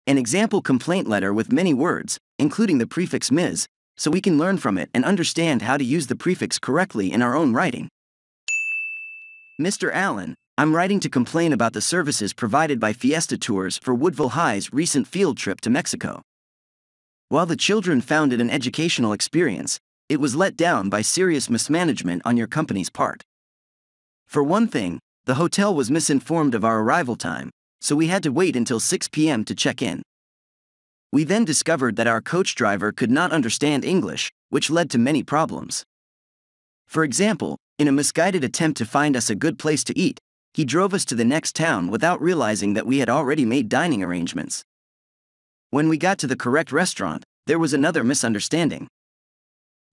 An example complaint letter with many words, including the prefix mis, so we can learn from it and understand how to use the prefix correctly in our own writing. Mr. Allen, I'm writing to complain about the services provided by Fiesta Tours for Woodville High's recent field trip to Mexico. While the children found it an educational experience, it was let down by serious mismanagement on your company's part. For one thing, the hotel was misinformed of our arrival time, so we had to wait until 6 p.m. to check in. We then discovered that our coach driver could not understand English, which led to many problems. For example, in a misguided attempt to find us a good place to eat, he drove us to the next town without realizing that we had already made dining arrangements. When we got to the correct restaurant, there was another misunderstanding.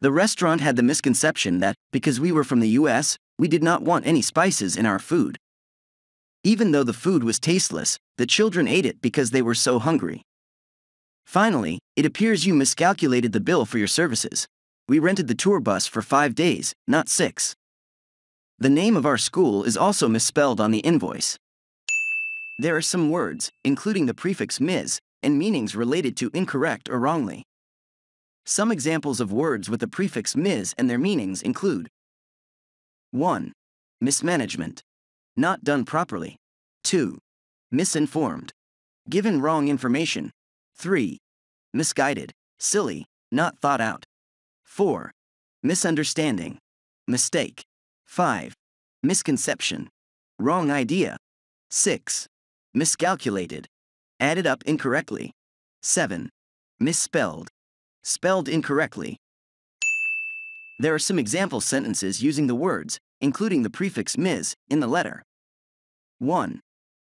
The restaurant had the misconception that, because we were from the US, we did not want any spices in our food. Even though the food was tasteless, the children ate it because they were so hungry. Finally, it appears you miscalculated the bill for your services. We rented the tour bus for 5 days, not 6. The name of our school is also misspelled on the invoice. There are some words, including the prefix mis, and meanings related to incorrect or wrongly. Some examples of words with the prefix mis and their meanings include 1. Mismanagement. Not done properly. 2. Misinformed. Given wrong information. 3. Misguided. Silly, not thought out. 4. Misunderstanding. Mistake. 5. Misconception. Wrong idea. 6. Miscalculated. Added up incorrectly. 7. Misspelled. Spelled incorrectly. There are some example sentences using the words, including the prefix mis, in the letter. 1.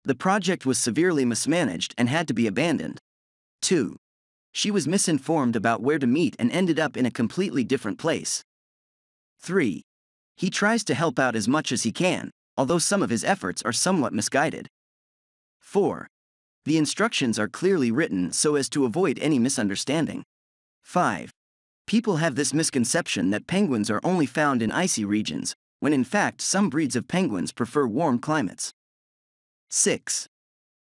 The project was severely mismanaged and had to be abandoned. 2. She was misinformed about where to meet and ended up in a completely different place. 3. He tries to help out as much as he can, although some of his efforts are somewhat misguided. 4. The instructions are clearly written so as to avoid any misunderstanding. 5. People have this misconception that penguins are only found in icy regions, when in fact some breeds of penguins prefer warm climates. 6.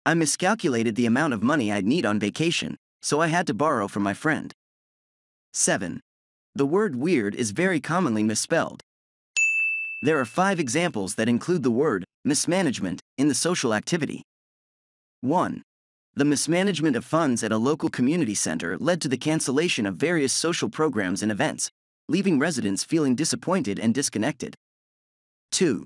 I miscalculated the amount of money I'd need on vacation, so I had to borrow from my friend. 7. The word weird is very commonly misspelled. There are 5 examples that include the word mismanagement in the social activity. 1. The mismanagement of funds at a local community center led to the cancellation of various social programs and events, leaving residents feeling disappointed and disconnected. 2.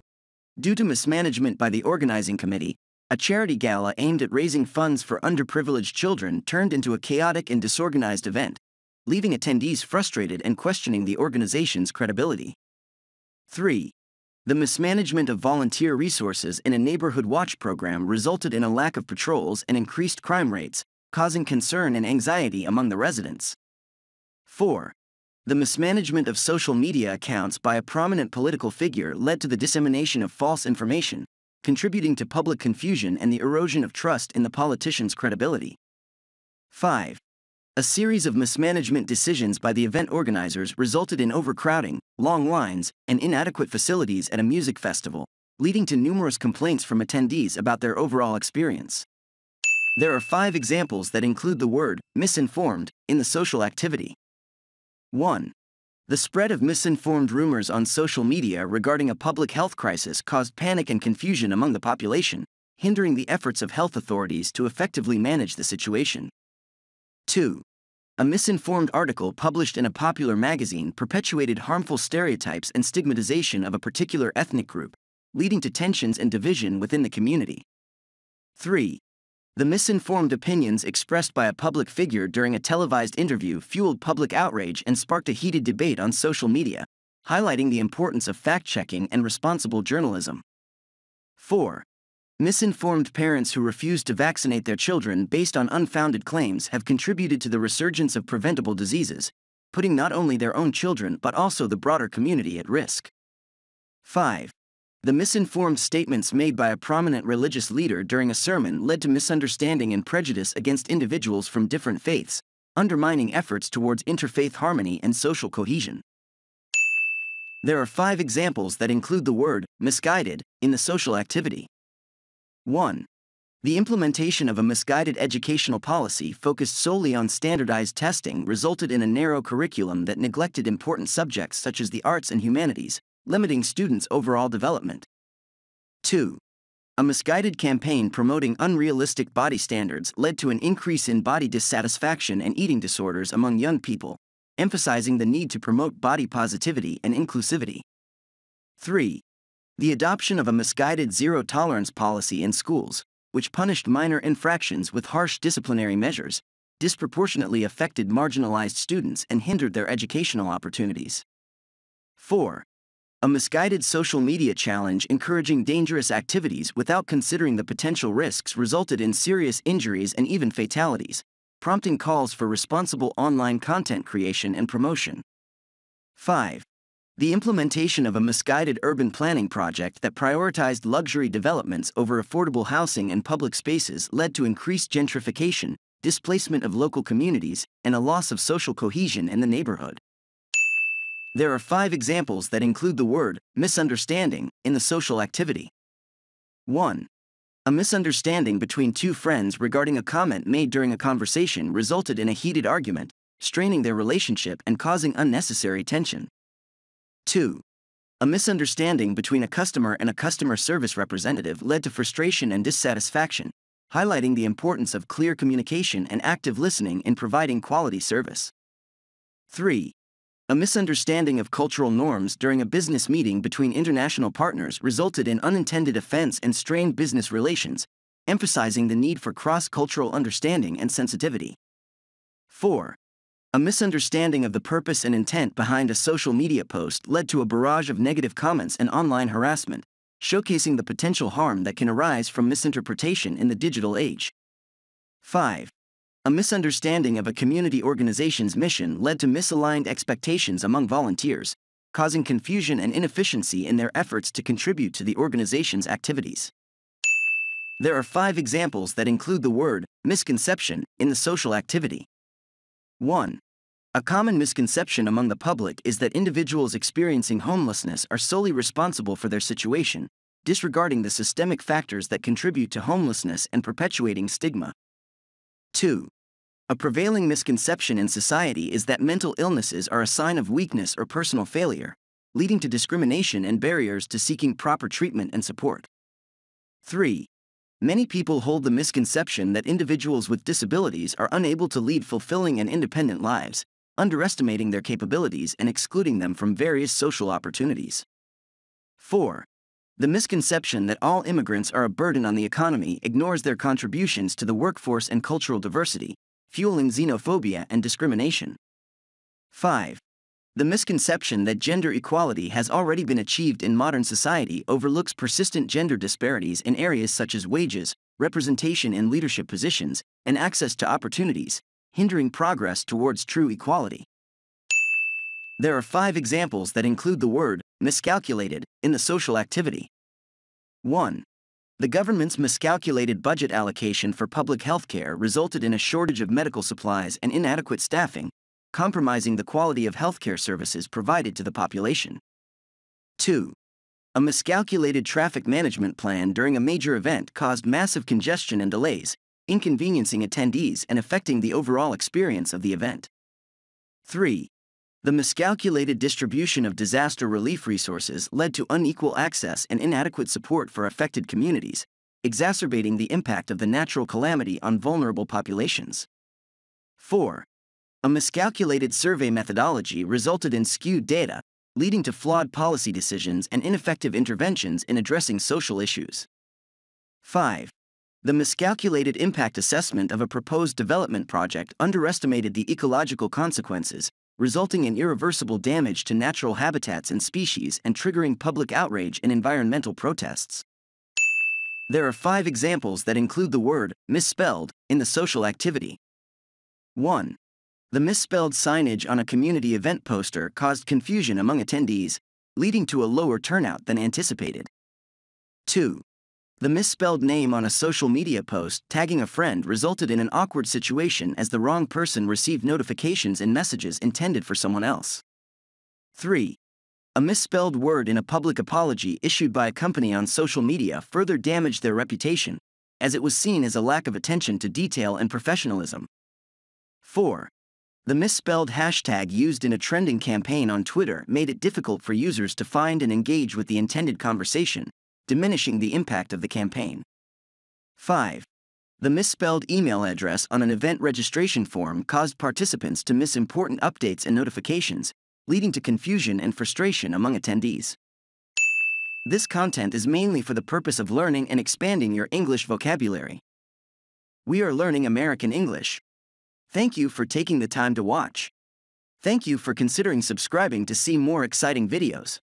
Due to mismanagement by the organizing committee, a charity gala aimed at raising funds for underprivileged children turned into a chaotic and disorganized event, leaving attendees frustrated and questioning the organization's credibility. 3. The mismanagement of volunteer resources in a neighborhood watch program resulted in a lack of patrols and increased crime rates, causing concern and anxiety among the residents. 4. The mismanagement of social media accounts by a prominent political figure led to the dissemination of false information, contributing to public confusion and the erosion of trust in the politician's credibility. 5. A series of mismanagement decisions by the event organizers resulted in overcrowding, long lines, and inadequate facilities at a music festival, leading to numerous complaints from attendees about their overall experience. There are 5 examples that include the word misinformed in the social activity. 1. The spread of misinformed rumors on social media regarding a public health crisis caused panic and confusion among the population, hindering the efforts of health authorities to effectively manage the situation. 2. A misinformed article published in a popular magazine perpetuated harmful stereotypes and stigmatization of a particular ethnic group, leading to tensions and division within the community. 3. The misinformed opinions expressed by a public figure during a televised interview fueled public outrage and sparked a heated debate on social media, highlighting the importance of fact-checking and responsible journalism. 4. Misinformed parents who refused to vaccinate their children based on unfounded claims have contributed to the resurgence of preventable diseases, putting not only their own children but also the broader community at risk. 5. The misinformed statements made by a prominent religious leader during a sermon led to misunderstanding and prejudice against individuals from different faiths, undermining efforts towards interfaith harmony and social cohesion. There are 5 examples that include the word misguided in the social activity. 1. The implementation of a misguided educational policy focused solely on standardized testing resulted in a narrow curriculum that neglected important subjects such as the arts and humanities, limiting students' overall development. 2. A misguided campaign promoting unrealistic body standards led to an increase in body dissatisfaction and eating disorders among young people, emphasizing the need to promote body positivity and inclusivity. 3. The adoption of a misguided zero-tolerance policy in schools, which punished minor infractions with harsh disciplinary measures, disproportionately affected marginalized students and hindered their educational opportunities. 4. A misguided social media challenge encouraging dangerous activities without considering the potential risks resulted in serious injuries and even fatalities, prompting calls for responsible online content creation and promotion. 5. The implementation of a misguided urban planning project that prioritized luxury developments over affordable housing and public spaces led to increased gentrification, displacement of local communities, and a loss of social cohesion in the neighborhood. There are 5 examples that include the word misunderstanding in the social activity. 1. A misunderstanding between 2 friends regarding a comment made during a conversation resulted in a heated argument, straining their relationship and causing unnecessary tension. 2. A misunderstanding between a customer and a customer service representative led to frustration and dissatisfaction, highlighting the importance of clear communication and active listening in providing quality service. 3. A misunderstanding of cultural norms during a business meeting between international partners resulted in unintended offense and strained business relations, emphasizing the need for cross-cultural understanding and sensitivity. 4. A misunderstanding of the purpose and intent behind a social media post led to a barrage of negative comments and online harassment, showcasing the potential harm that can arise from misinterpretation in the digital age. 5. A misunderstanding of a community organization's mission led to misaligned expectations among volunteers, causing confusion and inefficiency in their efforts to contribute to the organization's activities. There are 5 examples that include the word misconception in the social activity. 1. A common misconception among the public is that individuals experiencing homelessness are solely responsible for their situation, disregarding the systemic factors that contribute to homelessness and perpetuating stigma. 2. A prevailing misconception in society is that mental illnesses are a sign of weakness or personal failure, leading to discrimination and barriers to seeking proper treatment and support. 3. Many people hold the misconception that individuals with disabilities are unable to lead fulfilling and independent lives, underestimating their capabilities and excluding them from various social opportunities. 4. The misconception that all immigrants are a burden on the economy ignores their contributions to the workforce and cultural diversity, fueling xenophobia and discrimination. 5. The misconception that gender equality has already been achieved in modern society overlooks persistent gender disparities in areas such as wages, representation in leadership positions, and access to opportunities, hindering progress towards true equality. There are 5 examples that include the word miscalculated in the social activity. 1. The government's miscalculated budget allocation for public health care resulted in a shortage of medical supplies and inadequate staffing, compromising the quality of healthcare services provided to the population. 2. A miscalculated traffic management plan during a major event caused massive congestion and delays, inconveniencing attendees and affecting the overall experience of the event. 3. The miscalculated distribution of disaster relief resources led to unequal access and inadequate support for affected communities, exacerbating the impact of the natural calamity on vulnerable populations. 4. A miscalculated survey methodology resulted in skewed data, leading to flawed policy decisions and ineffective interventions in addressing social issues. 5. The miscalculated impact assessment of a proposed development project underestimated the ecological consequences, resulting in irreversible damage to natural habitats and species and triggering public outrage and environmental protests. There are 5 examples that include the word misspelled in the social activity. 1. The misspelled signage on a community event poster caused confusion among attendees, leading to a lower turnout than anticipated. 2. The misspelled name on a social media post tagging a friend resulted in an awkward situation as the wrong person received notifications and messages intended for someone else. 3. A misspelled word in a public apology issued by a company on social media further damaged their reputation, as it was seen as a lack of attention to detail and professionalism. 4. The misspelled hashtag used in a trending campaign on Twitter made it difficult for users to find and engage with the intended conversation, diminishing the impact of the campaign. 5. The misspelled email address on an event registration form caused participants to miss important updates and notifications, leading to confusion and frustration among attendees. This content is mainly for the purpose of learning and expanding your English vocabulary. We are learning American English. Thank you for taking the time to watch. Thank you for considering subscribing to see more exciting videos.